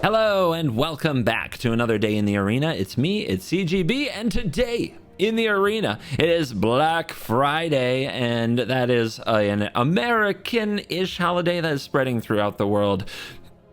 Hello and welcome back to another day in the arena. It's me, it's CGB, and today in the arena it is Black Friday, and that is an American-ish holiday that is spreading throughout the world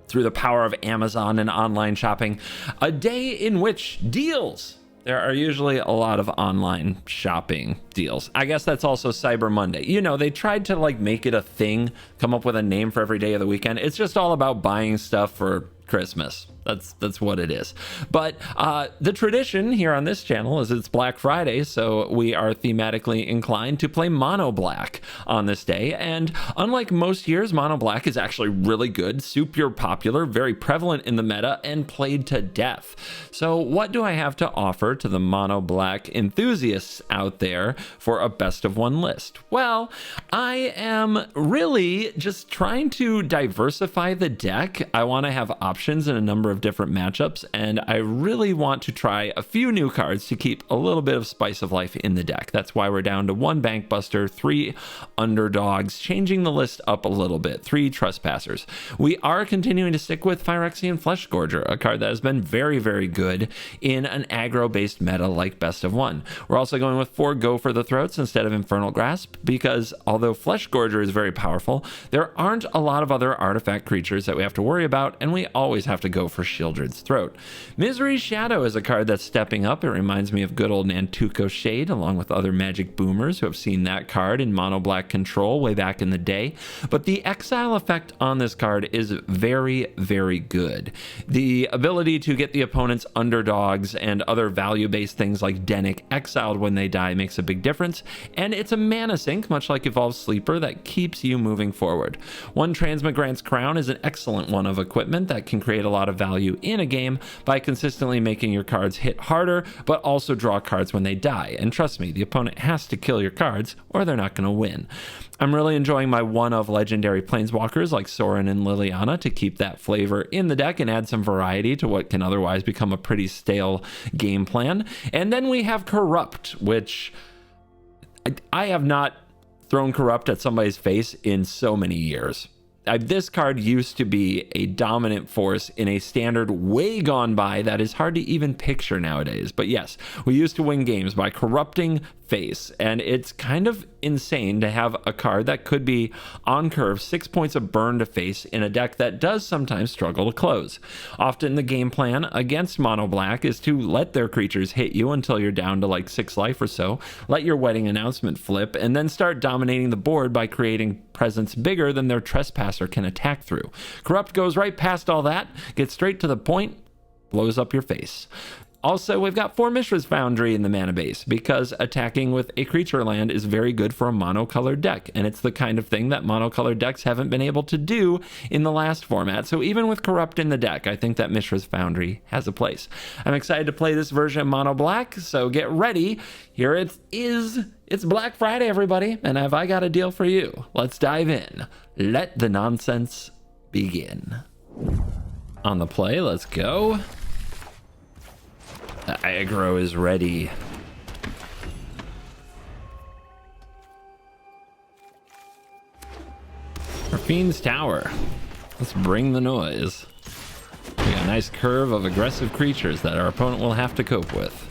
through the power of Amazon and online shopping. A day in which deals. There are usually a lot of online shopping deals. I guess that's also Cyber Monday. You know, they tried to make it a thing, come up with a name for every day of the weekend. It's just all about buying stuff for Christmas. That's what it is. But the tradition here on this channel is it's Black Friday, so we are thematically inclined to play Mono Black on this day. And unlike most years, Mono Black is actually really good, super popular, very prevalent in the meta, and played to death. So what do I have to offer to the Mono Black enthusiasts out there for a best of one list? Well, I am really just trying to diversify the deck. I want to have options in a number of different matchups, and I really want to try a few new cards to keep a little bit of spice of life in the deck. That's why we're down to 1 Bankbuster, 3 Underdogs, changing the list up a little bit, 3 Trespassers. We are continuing to stick with Phyrexian Fleshgorger, a card that has been very, very good in an aggro-based meta like Best of One. We're also going with 4 Go for the Throats instead of Infernal Grasp, because although Fleshgorger is very powerful, there aren't a lot of other artifact creatures that we have to worry about, and we always have to go for Shieldred's Throat. Misery's Shadow is a card that's stepping up. It reminds me of good old Nantuko Shade, along with other Magic boomers who have seen that card in Mono Black Control way back in the day. But the exile effect on this card is very, very good. The ability to get the opponent's underdogs and other value-based things like Dennick exiled when they die makes a big difference, and it's a mana sink, much like Evolved Sleeper, that keeps you moving forward. 1 Transmigrant's Crown is an excellent one of equipment that can create a lot of value in a game by consistently making your cards hit harder, but also draw cards when they die. And trust me, the opponent has to kill your cards or they're not going to win. I'm really enjoying my one of legendary planeswalkers like Sorin and Liliana to keep that flavor in the deck and add some variety to what can otherwise become a pretty stale game plan. And then we have Corrupt, which I have not thrown Corrupt at somebody's face in so many years. This card used to be a dominant force in a standard way gone by that is hard to even picture nowadays. But yes, we used to win games by corrupting face, and it's kind of insane to have a card that could be on curve 6 points of burn to face in a deck that does sometimes struggle to close. Often the game plan against Mono Black is to let their creatures hit you until you're down to 6 life or so, let your Wedding Announcement flip, and then start dominating the board by creating presence bigger than their Trespasser can attack through. Corrupt goes right past all that, gets straight to the point, blows up your face. Also, we've got 4 Mishra's Foundry in the mana base, because attacking with a creature land is very good for a monocolored deck, and it's the kind of thing that monocolored decks haven't been able to do in the last format. So even with Corrupt in the deck, I think that Mishra's Foundry has a place. I'm excited to play this version of Mono Black, so get ready. Here it is. It's Black Friday, everybody, and have I got a deal for you? Let's dive in. Let the nonsense begin. On the play, let's go. The aggro is ready. Fiend's Tower. Let's bring the noise. We got a nice curve of aggressive creatures that our opponent will have to cope with.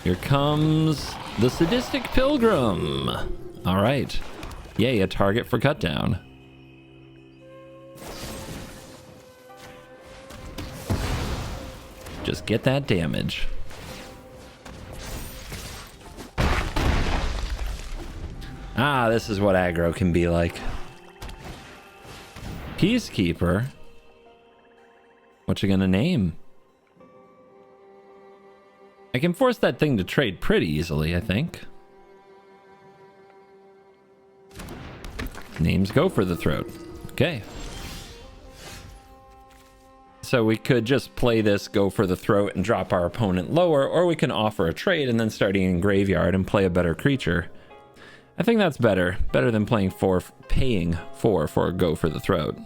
Here comes the Sadistic Pilgrim. All right. Yay, a target for cut down. Just get that damage. Ah, this is what aggro can be like. Peacekeeper? What you gonna name? I can force that thing to trade pretty easily, I think. Names go for the throat. Okay. So we could just play this, go for the throat, and drop our opponent lower, or we can offer a trade and then start in graveyard and play a better creature. I think that's better. Better than paying 4 for a go for the throat.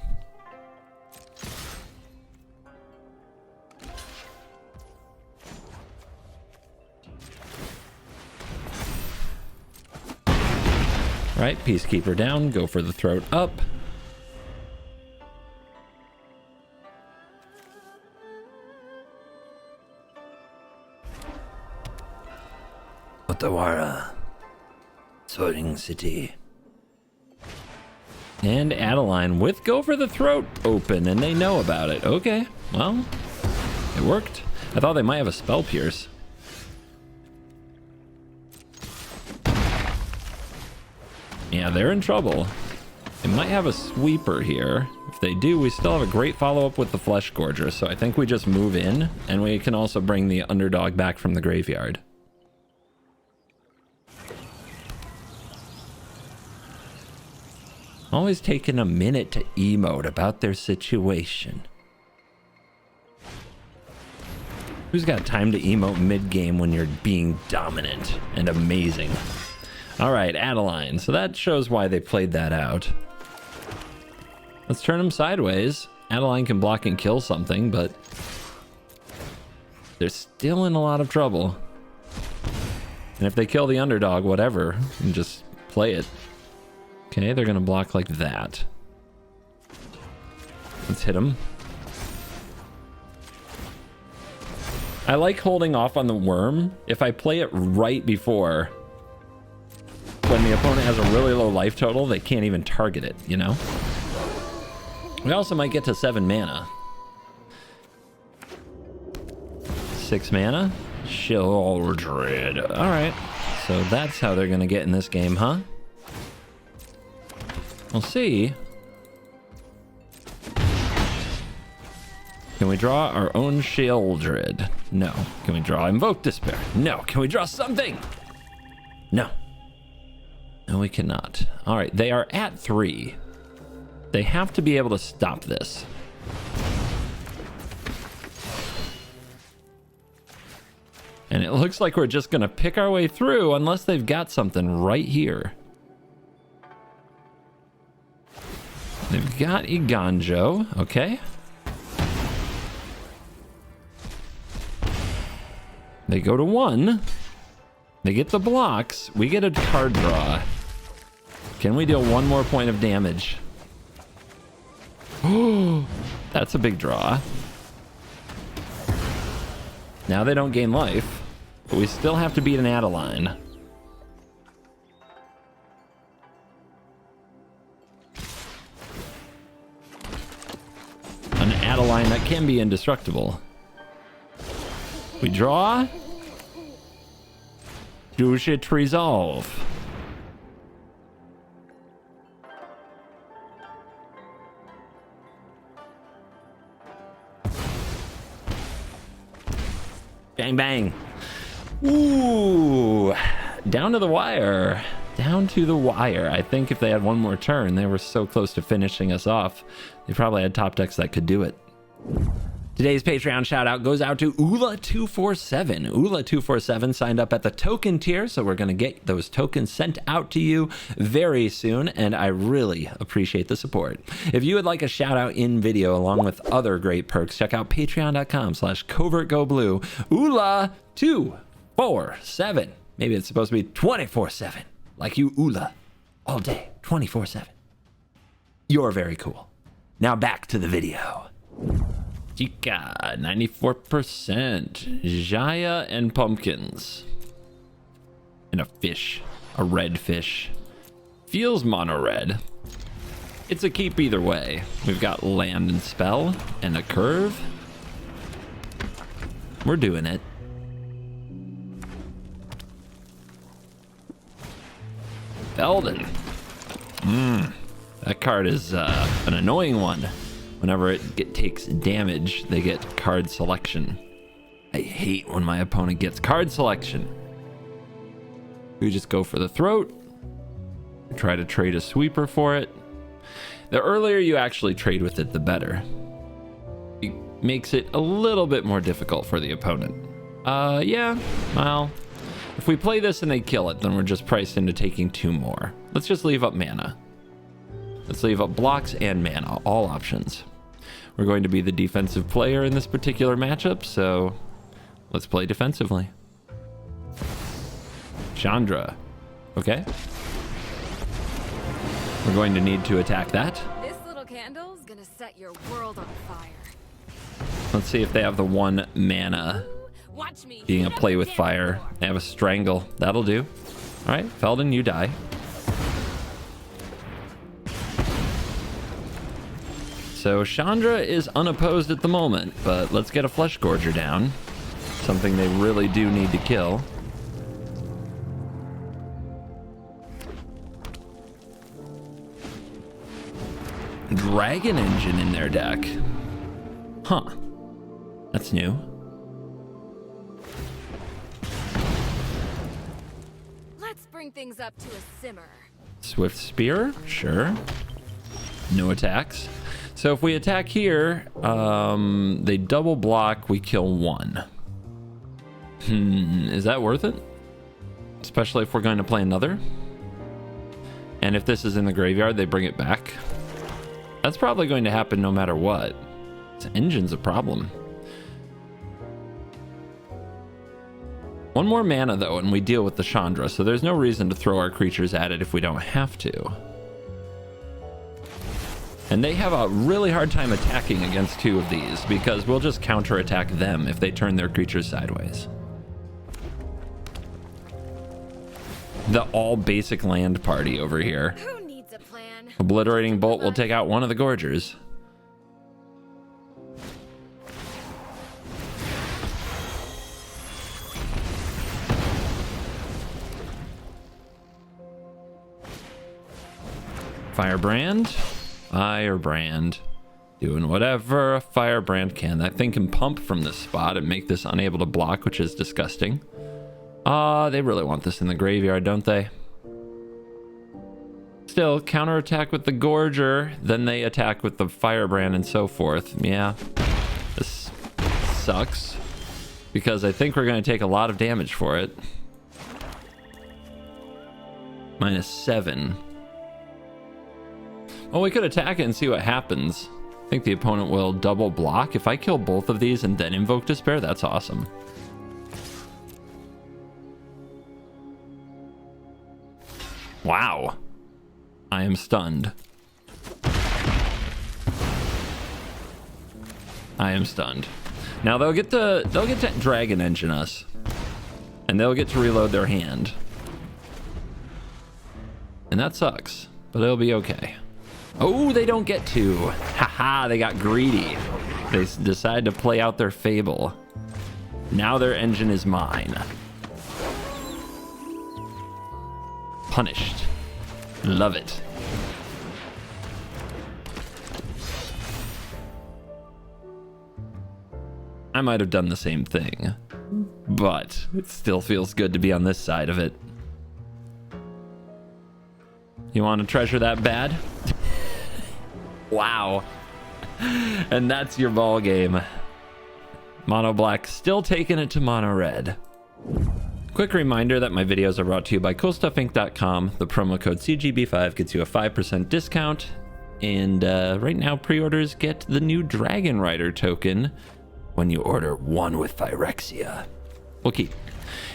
Right, Peacekeeper down, go for the throat up. Otawara, Soaring City. And Adeline with go for the throat open, and they know about it. Okay, well, it worked. I thought they might have a spell pierce. Yeah, they're in trouble. They might have a sweeper here. If they do, we still have a great follow-up with the Flesh Gorger, so I think we just move in, and we can also bring the underdog back from the graveyard. Always taking a minute to emote about their situation. Who's got time to emote mid-game when you're being dominant and amazing? All right, Adeline. So that shows why they played that out. Let's turn them sideways. Adeline can block and kill something, but they're still in a lot of trouble. And if they kill the underdog, whatever, and just play it. Okay, they're gonna block like that. Let's hit them. I like holding off on the worm. If I play it right before, when the opponent has a really low life total, they can't even target it, you know? We also might get to 7 mana. 6 mana? Sheoldred. Alright. So that's how they're gonna get in this game, huh? We'll see. Can we draw our own Sheoldred? No. Can we draw Invoke Despair? No. Can we draw something? No. No, we cannot. All right, they are at 3. They have to be able to stop this. And it looks like we're just going to pick our way through unless they've got something right here. They've got Iganjo, okay. They go to 1. They get the blocks. We get a card draw. Can we deal 1 more point of damage? Oh, that's a big draw. Now they don't gain life, but we still have to beat an Adeline. An Adeline that can be indestructible. We draw. Do shit resolve. Bang, bang. Ooh. Down to the wire. Down to the wire. I think if they had one more turn, they were so close to finishing us off. They probably had top decks that could do it. Today's Patreon shout out goes out to Ula247. Ula247 signed up at the token tier, so we're going to get those tokens sent out to you very soon, and I really appreciate the support. If you would like a shout out in video along with other great perks, check out patreon.com/covertgoblue. Ula247. Maybe it's supposed to be 24/7, like you Ula, all day, 24/7. You're very cool. Now back to the video. Chica, 94%. Jaya and pumpkins. And a fish. A red fish. Feels mono red. It's a keep either way. We've got land and spell and a curve. We're doing it. Belden. That card is an annoying one. Whenever it takes damage, they get card selection. I hate when my opponent gets card selection. We just go for the throat. Try to trade a sweeper for it. The earlier you actually trade with it, the better. It makes it a little bit more difficult for the opponent. Yeah, well, if we play this and they kill it, then we're just priced into taking 2 more. Let's just leave up mana. Let's leave up blocks and mana, all options. We're going to be the defensive player in this particular matchup, so let's play defensively. Chandra. Okay. We're going to need to attack that. This little candle's gonna set your world on fire. Let's see if they have the 1 mana Watch me. being a play with fire. They have a strangle. That'll do. All right, Felden, you die. So Chandra is unopposed at the moment, but let's get a Flesh Gorger down. Something they really do need to kill. Dragon Engine in their deck. Huh. That's new. Let's bring things up to a simmer. Swift Spear, sure. No attacks. So if we attack here, they double block, we kill 1. Is that worth it? Especially if we're going to play another. And if this is in the graveyard, they bring it back. That's probably going to happen no matter what. This engine's a problem. 1 more mana though, and we deal with the Chandra, so there's no reason to throw our creatures at it if we don't have to. And they have a really hard time attacking against 2 of these, because we'll just counterattack them if they turn their creatures sideways. The all basic land party over here. Who needs a plan? Obliterating Bolt will take out 1 of the Gorgers. Firebrand. Firebrand. Doing whatever a Firebrand can. That thing can pump from this spot and make this unable to block, which is disgusting. They really want this in the graveyard, don't they? Still, counterattack with the Gorger, then they attack with the Firebrand and so forth. Yeah, this sucks, because I think we're going to take a lot of damage for it. -7. Well, we could attack it and see what happens. I think the opponent will double block. If I kill both of these and then invoke Despair, that's awesome. Wow. I am stunned. I am stunned. Now they'll get to Dragon Engine us. And they'll get to reload their hand. And that sucks, but it'll be okay. Oh, they don't get to. Haha, they got greedy. They decide to play out their fable. Now their engine is mine. Punished. Love it. I might have done the same thing, but it still feels good to be on this side of it. You want to treasure that bad? Wow. And that's your ball game. Mono black still taking it to mono red. Quick reminder that my videos are brought to you by CoolStuffInc.com. The promo code CGB5 gets you a 5% discount. And right now, pre-orders get the new Dragon Rider token when you order 1 with Phyrexia. We'll keep.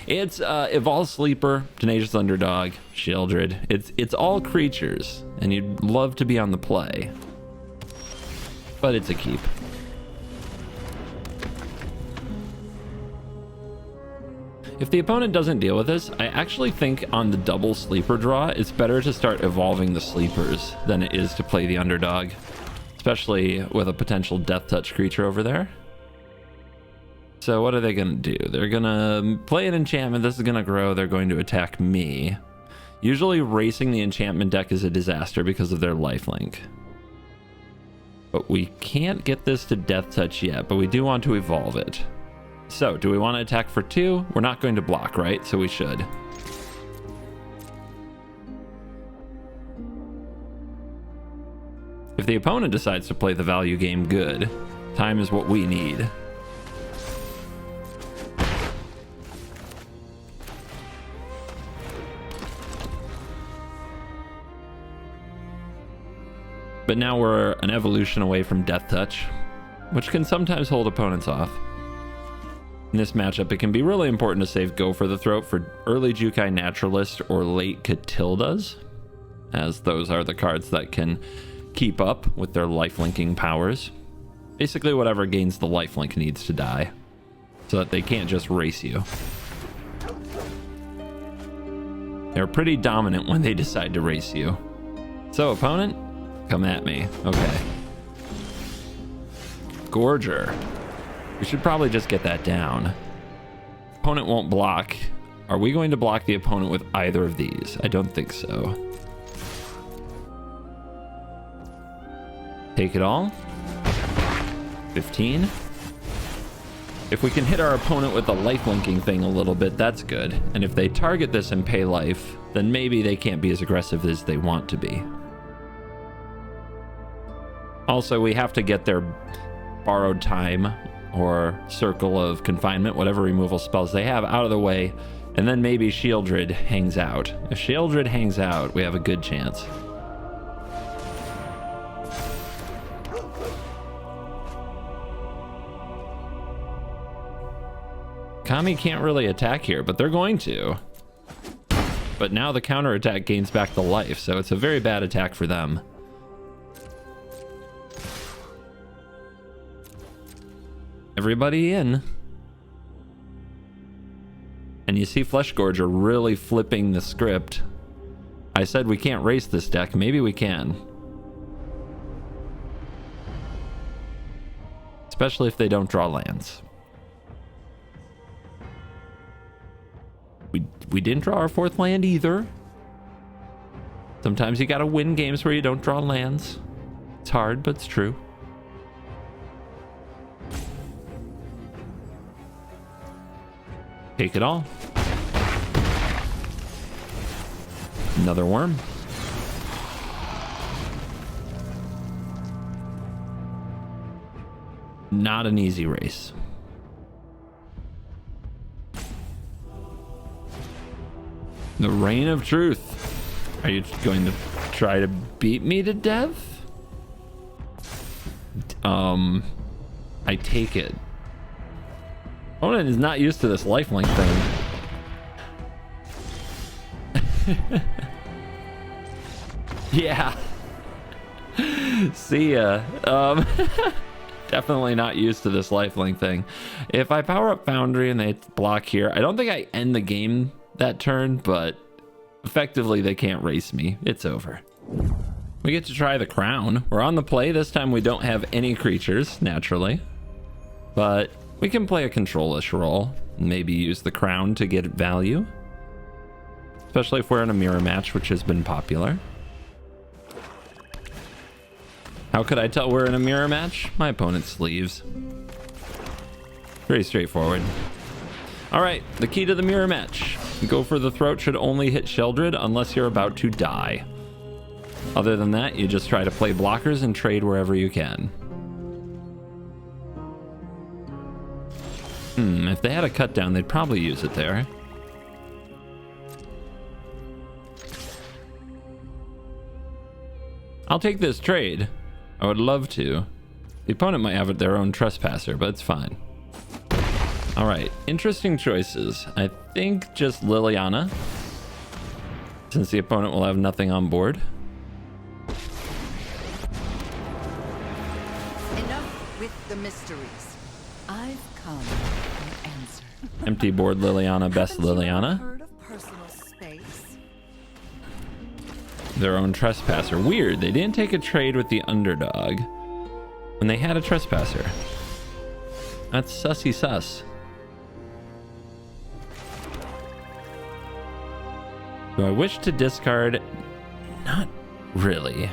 It's Evolve Sleeper, Tenacious Underdog, Sheoldred. It's all creatures, and you'd love to be on the play. But it's a keep. If the opponent doesn't deal with this, I actually think on the double sleeper draw, it's better to start evolving the sleepers than it is to play the underdog, especially with a potential death touch creature over there. So what are they going to do? They're going to play an enchantment. This is going to grow. They're going to attack me. Usually racing the enchantment deck is a disaster because of their lifelink. But we can't get this to death touch yet, but we do want to evolve it. So, do we want to attack for 2? We're not going to block, right? So we should. If the opponent decides to play the value game good, time is what we need. But now we're an evolution away from Death Touch, which can sometimes hold opponents off. In this matchup, it can be really important to save Go for the Throat for early Jukai Naturalist or late Catildas. as those are the cards that can keep up with their lifelinking powers. Basically, whatever gains the lifelink needs to die, so that they can't just race you. They're pretty dominant when they decide to race you. So, opponent, come at me. Okay. Gorger. We should probably just get that down. Opponent won't block. Are we going to block the opponent with either of these? I don't think so. Take it all. 15. If we can hit our opponent with the life linking thing a little bit, that's good. And if they target this and pay life, then maybe they can't be as aggressive as they want to be. Also, we have to get their borrowed time or circle of confinement, whatever removal spells they have, out of the way. And then maybe Shieldred hangs out. If Shieldred hangs out, we have a good chance. Kami can't really attack here, but they're going to. But now the counterattack gains back the life, so it's a very bad attack for them. Everybody in. And you see Flesh Gorger really flipping the script. I said we can't race this deck. Maybe we can. Especially if they don't draw lands. We didn't draw our fourth land either. Sometimes you gotta win games where you don't draw lands. It's hard, but it's true. Take it all. Another worm. Not an easy race. The Reign of Truth. Are you going to try to beat me to death? I take it. Opponent is not used to this lifelink thing. Yeah. See ya. Definitely not used to this lifelink thing. If I power up Foundry and they block here, I don't think I end the game that turn, but effectively they can't race me. It's over. We get to try the Crown. We're on the play. This time we don't have any creatures, naturally. But we can play a control-ish role. Maybe use the Crown to get value. Especially if we're in a mirror match, which has been popular. How could I tell we're in a mirror match? My opponent sleeves. Very straightforward. Alright, the key to the mirror match. Go for the Throat should only hit Sheldred unless you're about to die. Other than that, you just try to play blockers and trade wherever you can. If they had a cut down, they'd probably use it there. I'll take this trade. I would love to. The opponent might have their own Trespasser, but it's fine. All right, interesting choices. I think just Liliana, since the opponent will have nothing on board. Enough with the mysteries. I've come to answer. Empty board Liliana, best Liliana. Heard of personal space? Their own Trespasser. Weird, they didn't take a trade with the underdog when they had a Trespasser. That's sussy sus. Do I wish to discard? Not really.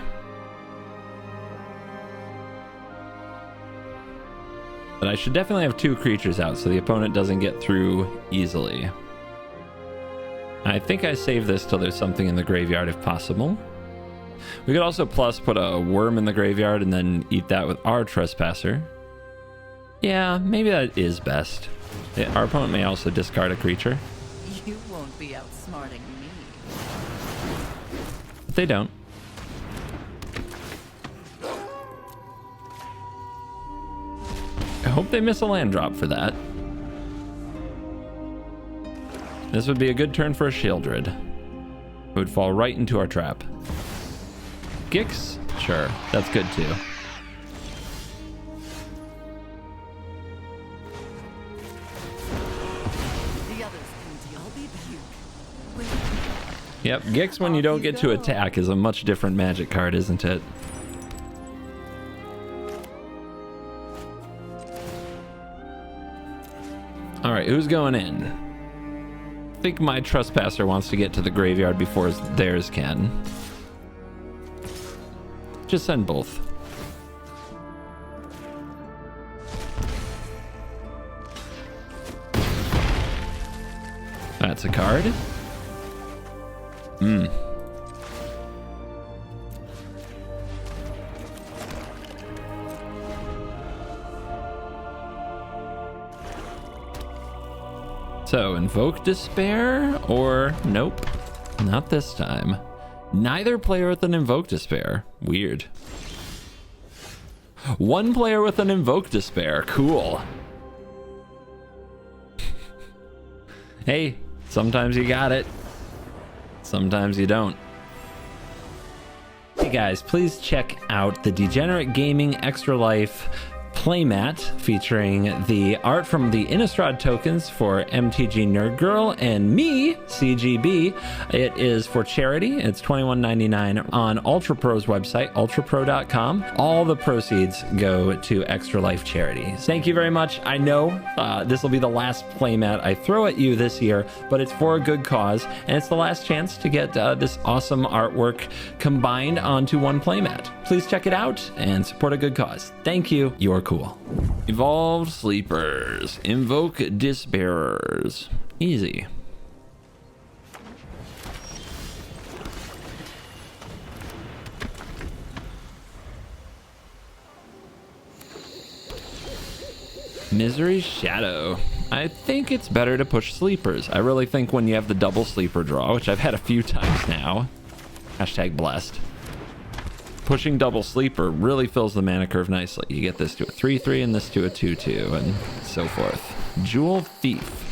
But I should definitely have two creatures out so the opponent doesn't get through easily. I think I save this till there's something in the graveyard if possible. We could also plus put a worm in the graveyard and then eat that with our Trespasser. Yeah, maybe that is best. Our opponent may also discard a creature. You won't be outsmarting me. But they don't. I hope they miss a land drop for that. This would be a good turn for a Shieldred. It would fall right into our trap. Gix? Sure, that's good too. The others can deal. I'll be back. Yep, Gix when you don't get to attack is a much different magic card, isn't it? All right, who's going in? I think my trespasser wants to get to the graveyard before theirs can. Just send both. That's a card. So, invoke despair, or nope, not this time. Neither player with an invoke despair. Weird. One player with an invoke despair. Cool. Hey, sometimes you got it. Sometimes you don't. Hey guys, please check out the Degenerate Gaming Extra Life playmat featuring the art from the Innistrad tokens for MTG Nerd Girl and me, CGB. It is for charity. It's $21.99 on Ultra Pro's website, ultrapro.com. All the proceeds go to Extra Life charity. Thank you very much. I know this will be the last playmat I throw at you this year, but it's for a good cause, and it's the last chance to get this awesome artwork combined onto one playmat. Please check it out and support a good cause. Thank you. You're cool. Evolved Sleepers. Invoke Disbearers. Easy. Misery's Shadow. I think it's better to push sleepers. I really think when you have the double sleeper draw, which I've had a few times now, hashtag blessed, pushing double sleeper really fills the mana curve nicely. You get this to a 3/3 and this to a 2/2 and so forth. Jewel Thief.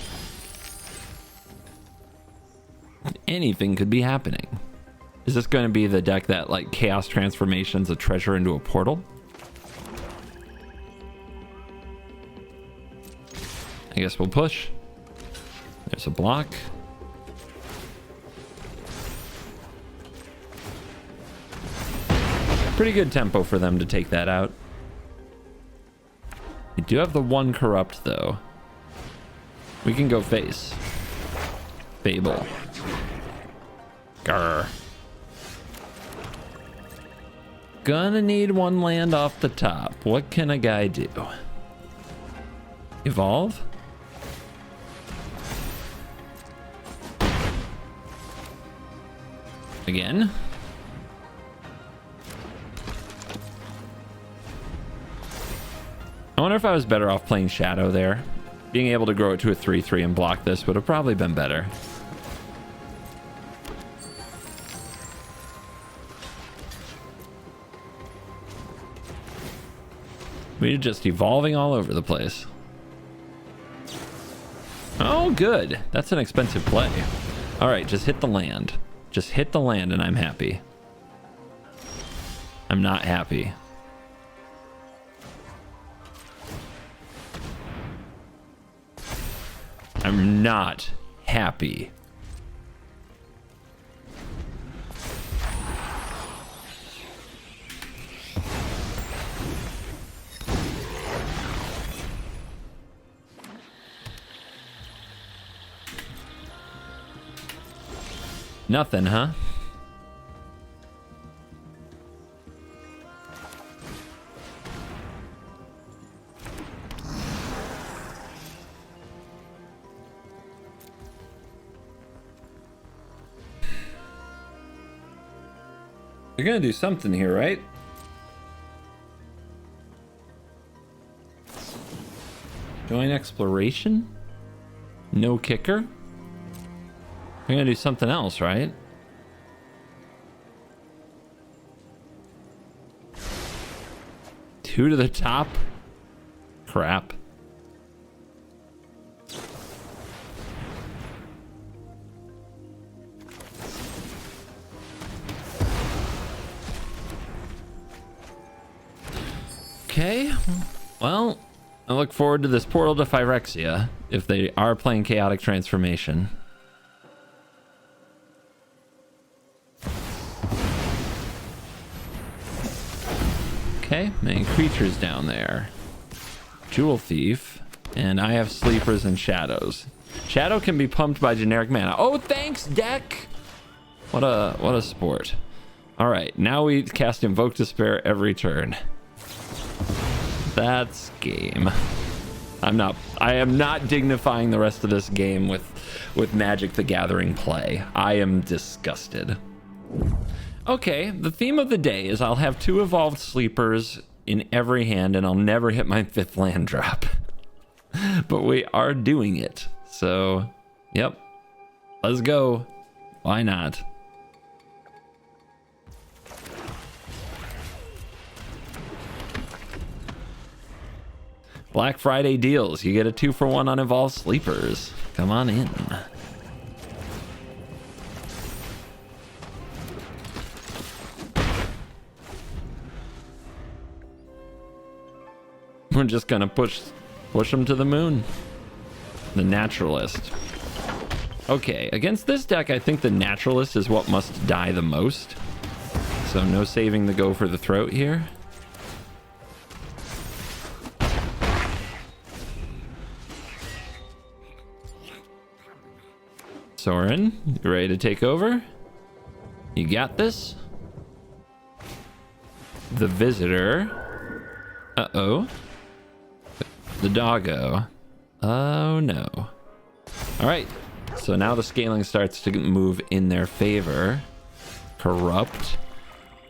Anything could be happening. Is this going to be the deck that like chaos transformations a treasure into a portal? I guess we'll push. There's a block. Pretty good tempo for them to take that out. We do have the one corrupt though. We can go face. Fable. Grr. Gonna need one land off the top. What can a guy do? Evolve? Again? I wonder if I was better off playing Shadow there. Being able to grow it to a 3/3 and block this would have probably been better. We're just evolving all over the place. Oh, good. That's an expensive play. All right, just hit the land. Just hit the land and I'm happy. I'm not happy. I'm not happy. Nothing, huh? You're gonna do something here, right? Join exploration? No kicker? You're gonna do something else, right? Two to the top? Crap. Okay, well, I look forward to this portal to Phyrexia if they are playing Chaotic Transformation. Okay, many creatures down there. Jewel Thief, and I have Sleepers and Shadows. Shadow can be pumped by generic mana. Oh, thanks, deck! What a sport. All right, now we cast Invoke Despair every turn. That's game. I am not dignifying the rest of this game with Magic the Gathering play. I am disgusted. Okay, the theme of the day is I'll have 2 evolved sleepers in every hand and I'll never hit my 5th land drop. But we are doing it. So, yep. Let's go. Why not? Black Friday deals. You get a 2-for-1 on evolved sleepers. Come on in. We're just gonna push them to the moon. The Naturalist. Okay, against this deck, I think the Naturalist is what must die the most. So no saving the go for the throat here. Soren, you ready to take over? You got this? The Visitor. Uh-oh. The Doggo. Oh no. All right, so now the scaling starts to move in their favor. Corrupt.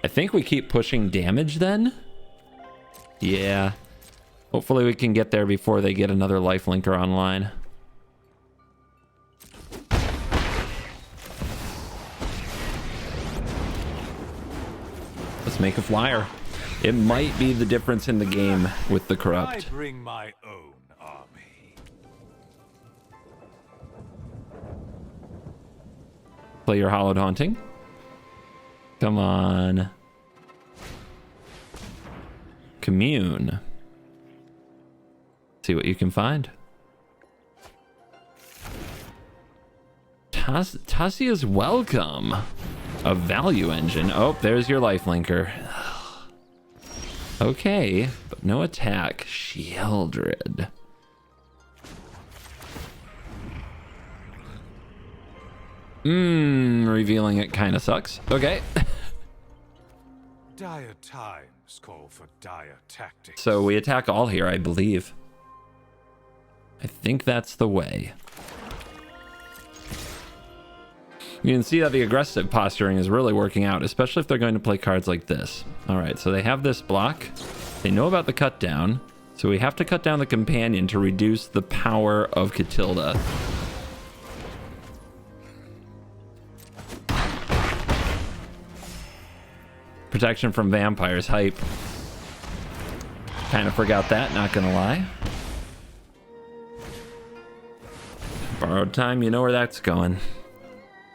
I think we keep pushing damage then. Yeah. Hopefully we can get there before they get another lifelinker online. Let's make a flyer. It might be the difference in the game with the Corrupt. I bring my own army. Play your Hallowed Haunting. Come on. Commune. See what you can find. Tassia's Welcome. A value engine. Oh, there's your lifelinker. Okay, but no attack. Sheoldred. Revealing it kind of sucks. Okay. Dire times call for dire tactics. So we attack all here, I believe. I think that's the way. You can see that the aggressive posturing is really working out, especially if they're going to play cards like this. All right, so they have this block. They know about the cut down, so we have to cut down the companion to reduce the power of Catilda. Protection from vampires, hype. Kind of forgot that, not gonna lie. Borrowed time, you know where that's going.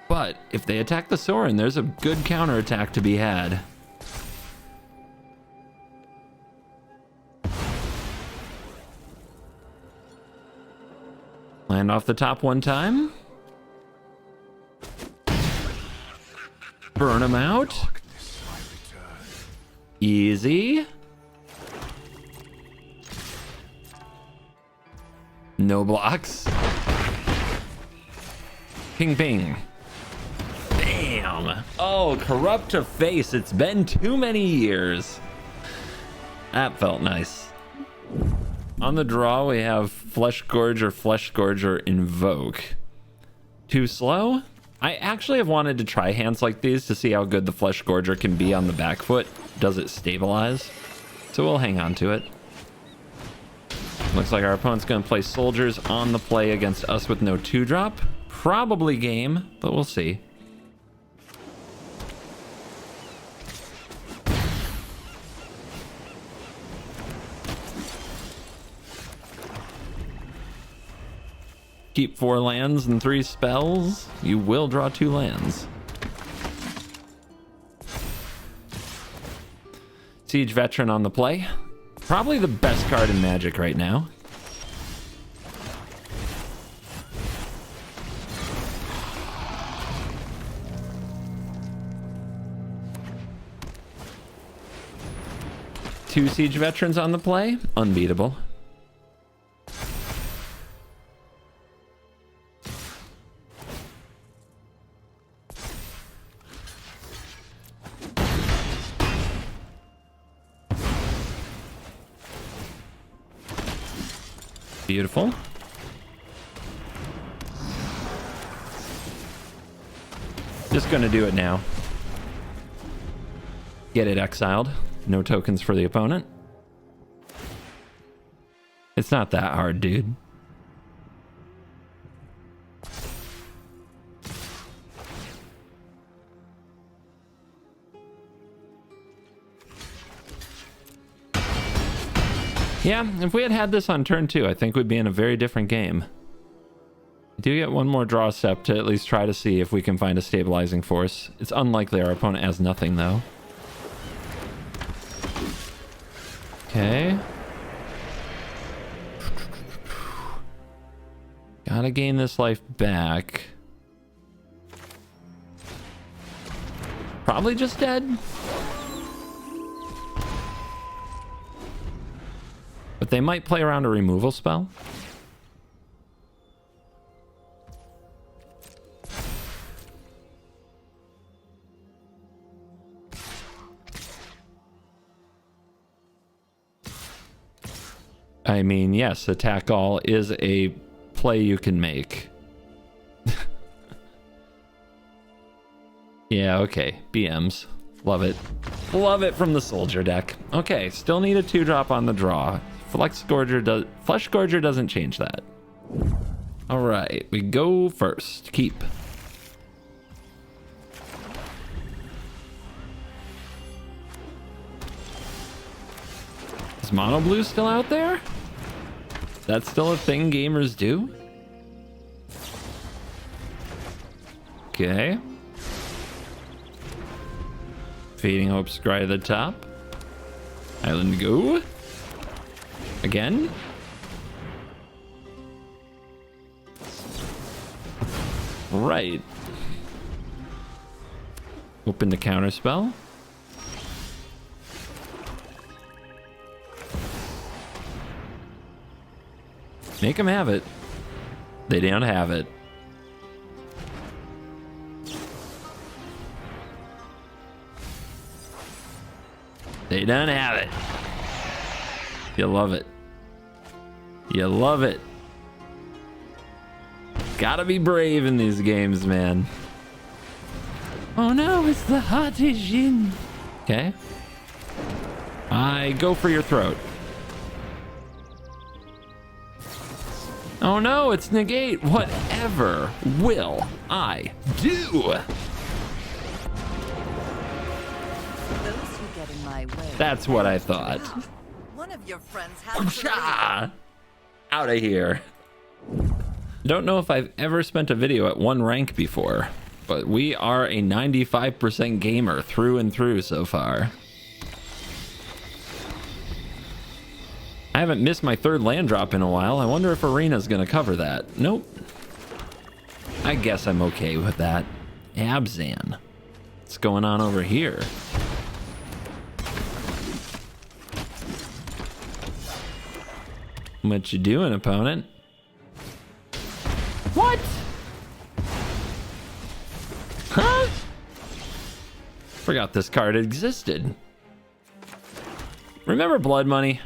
But if they attack the Soren, there's a good counterattack to be had. Land off the top one time. Burn them out. Easy. No blocks. Ping ping. Bam. Oh, Corrupt to face. It's been too many years. That felt nice. On the draw, we have Flesh Gorger Invoke. Too slow? I actually have wanted to try hands like these to see how good the Flesh Gorger can be on the back foot. Does it stabilize? So we'll hang on to it. Looks like our opponent's going to play Soldiers on the play against us with no 2-drop. Probably game, but we'll see. Keep 4 lands and 3 spells. You will draw 2 lands. Siege Veteran on the play. Probably the best card in Magic right now. Two Siege Veterans on the play. Unbeatable. Beautiful. Just gonna do it now. Get it exiled. No tokens for the opponent. It's not that hard, dude. Yeah, if we had had this on turn 2, I think we'd be in a very different game. We do get one more draw step to at least try to see if we can find a stabilizing force. It's unlikely our opponent has nothing, though. Okay. Gotta gain this life back. Probably just dead. But they might play around a removal spell. I mean, yes, attack all is a play you can make. Yeah, okay. BMs. Love it. Love it from the soldier deck. Okay, still need a 2-drop on the draw. Flesh Gorger doesn't change that. All right, we go first. Keep. Is Mono Blue still out there? That's still a thing gamers do? Okay. Fading Hope Scry to the top. Island go. Again. Right. Open the counter spell. Make them have it. They don't have it. They don't have it. You love it. You love it. Gotta be brave in these games, man. Oh no, it's the Hati Jin. Okay. I go for your throat. Oh no, it's negate. Whatever will I do? Those who get in my way. That's what I thought. One of your friends has to Cha! Out of here. Don't know if I've ever spent a video at 1 rank before, but we are a 95% gamer through and through so far. I haven't missed my 3rd land drop in a while. I wonder if Arena's gonna cover that. Nope. I guess I'm okay with that. Abzan. What's going on over here? What you doing, opponent? What? Huh? Forgot this card existed. Remember Blood Money?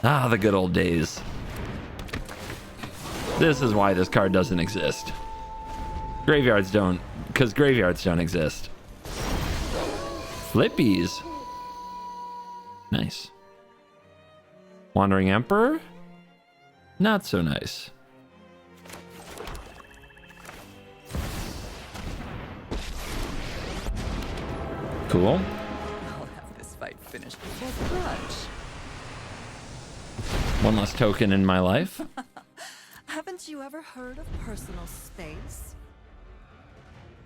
Ah, the good old days. This is why this card doesn't exist. Graveyards don't, because graveyards don't exist. Flippies. Nice. Wandering Emperor? Not so nice. Cool. I'll have this fight finished before brunch. One less token in my life. Haven't you ever heard of personal space?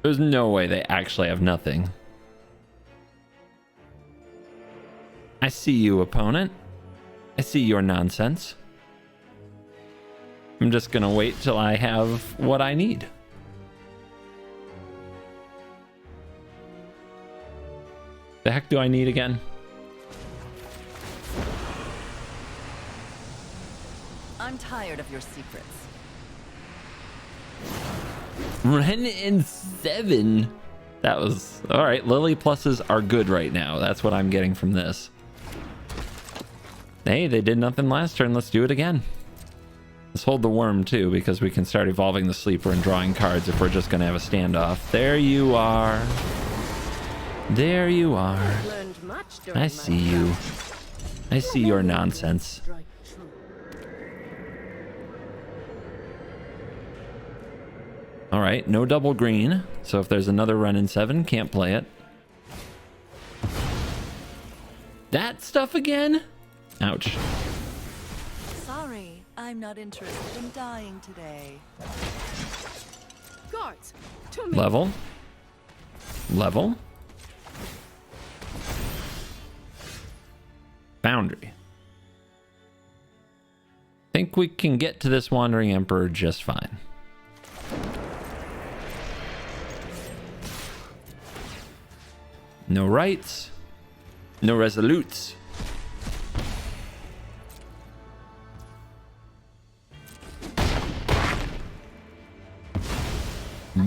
There's no way they actually have nothing. I see you, opponent. I see your nonsense. I'm just gonna wait till I have what I need. The heck do I need again? I'm tired of your secrets. Ren and 7. That was all right. Lily pluses are good right now. That's what I'm getting from this. Hey, they did nothing last turn. Let's do it again. Let's hold the worm too, because we can start evolving the sleeper and drawing cards if we're just gonna have a standoff. There you are. There you are. I see you. I see your nonsense. All right, no double green. So if there's another run in 7, can't play it. That stuff again? Ouch. Sorry, I'm not interested in dying today. Guards, to me. Level. Level. Boundary. Think we can get to this Wandering Emperor just fine. No rights. No resolutes.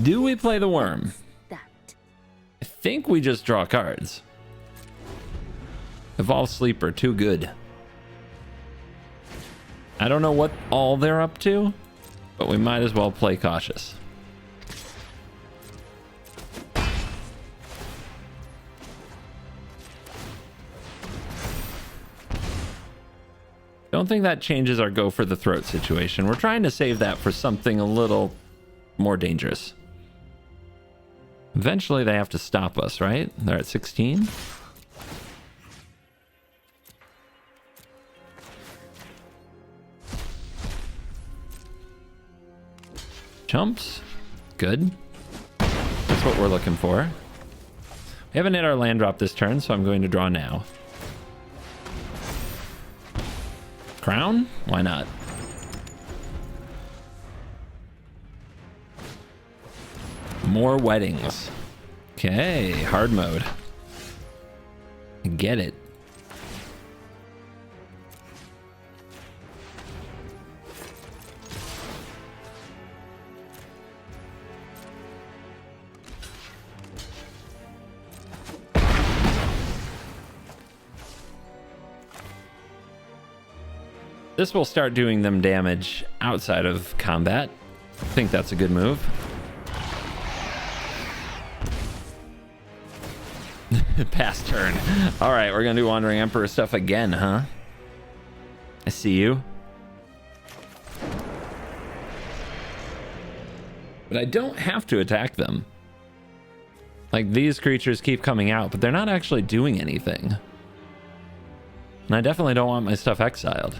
Do we play the worm? I think we just draw cards. Evolve Sleeper, too good. I don't know what all they're up to, but we might as well play cautious. Don't think that changes our go for the throat situation. We're trying to save that for something a little more dangerous. Eventually they have to stop us, right? They're at 16. Chumps. Good. That's what we're looking for. We haven't hit our land drop this turn, so I'm going to draw now. Crown? Why not? More weddings. Okay, hard mode. I get it. This will start doing them damage outside of combat. I think that's a good move. Past turn. All right, we're gonna do Wandering Emperor stuff again, huh? I see you. But I don't have to attack them. Like, these creatures keep coming out, but they're not actually doing anything. And I definitely don't want my stuff exiled.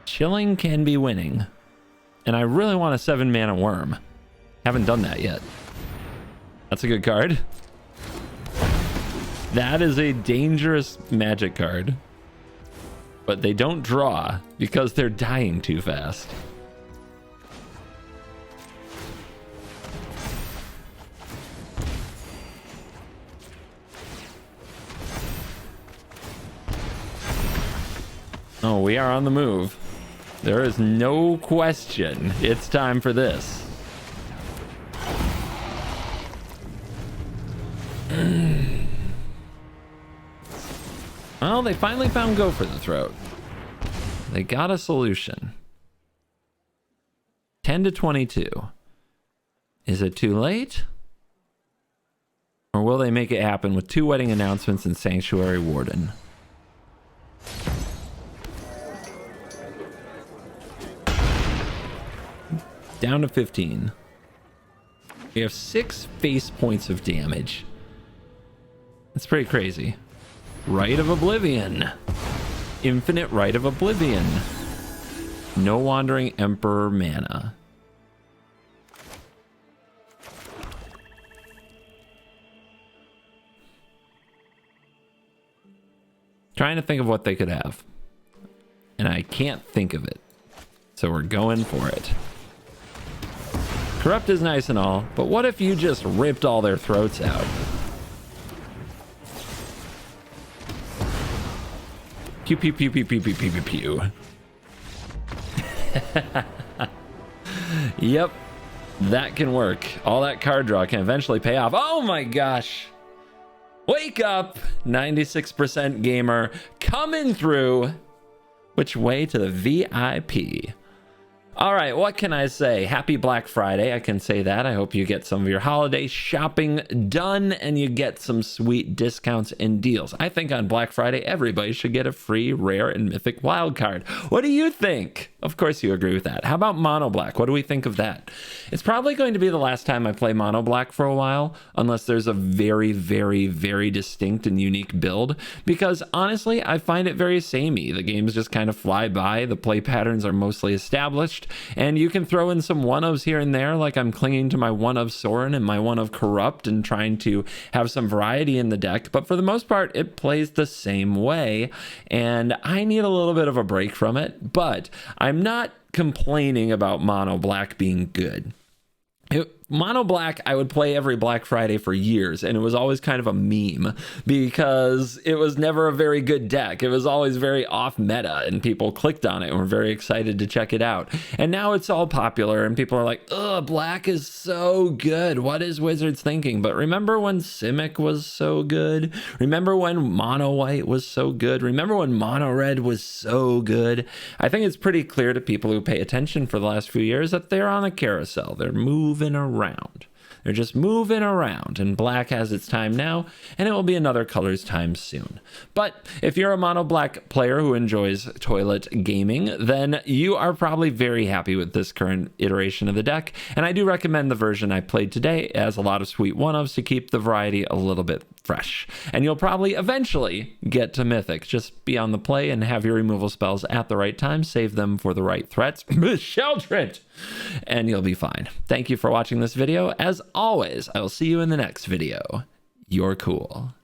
Chilling can be winning. And I really want a 7-mana worm. Haven't done that yet. That's a good card. That is a dangerous magic card. But they don't draw because they're dying too fast. Oh, we are on the move. There is no question. It's time for this. Well, they finally found Go for the Throat. They got a solution. 10 to 22. Is it too late? Or will they make it happen with 2 wedding announcements and Sanctuary Warden? Down to 15. We have 6 face points of damage. That's pretty crazy. Rite of Oblivion. Infinite Rite of Oblivion. No Wandering Emperor mana. Trying to think of what they could have. And I can't think of it. So we're going for it. Corrupt is nice and all, but what if you just ripped all their throats out? Pew pew pew pew pew pew pew pew pew. Yep, that can work. All that card draw can eventually pay off. Oh my gosh. Wake up, 96% gamer coming through. Which way to the VIP? All right, what can I say? Happy Black Friday. I can say that. I hope you get some of your holiday shopping done and you get some sweet discounts and deals. I think on Black Friday, everybody should get a free rare and mythic wild card. What do you think? Of course you agree with that. How about Mono Black? What do we think of that? It's probably going to be the last time I play Mono Black for a while, unless there's a very, very, very distinct and unique build, because honestly, I find it very samey. The games just kind of fly by. The play patterns are mostly established. And you can throw in some one-ofs here and there, like I'm clinging to my one of Sorin and my one of Corrupt and trying to have some variety in the deck. But for the most part, it plays the same way. And I need a little bit of a break from it. But I'm not complaining about Mono Black being good. Mono Black, I would play every Black Friday for years, and it was always kind of a meme because it was never a very good deck. It was always very off meta, and people clicked on it and were very excited to check it out. And now it's all popular, and people are like, ugh, Black is so good. What is Wizards thinking? But remember when Simic was so good? Remember when Mono White was so good? Remember when Mono Red was so good? I think it's pretty clear to people who pay attention for the last few years that they're on a carousel. They're moving around. They're just moving around, and Black has its time now, and it will be another color's time soon. But if you're a Mono Black player who enjoys toilet gaming, then you are probably very happy with this current iteration of the deck, and I do recommend the version I played today. It has a lot of sweet one-ofs to keep the variety a little bit fresh. And you'll probably eventually get to Mythic. Just be on the play and have your removal spells at the right time. Save them for the right threats. Sheldred! And you'll be fine. Thank you for watching this video. As always, I will see you in the next video. You're cool.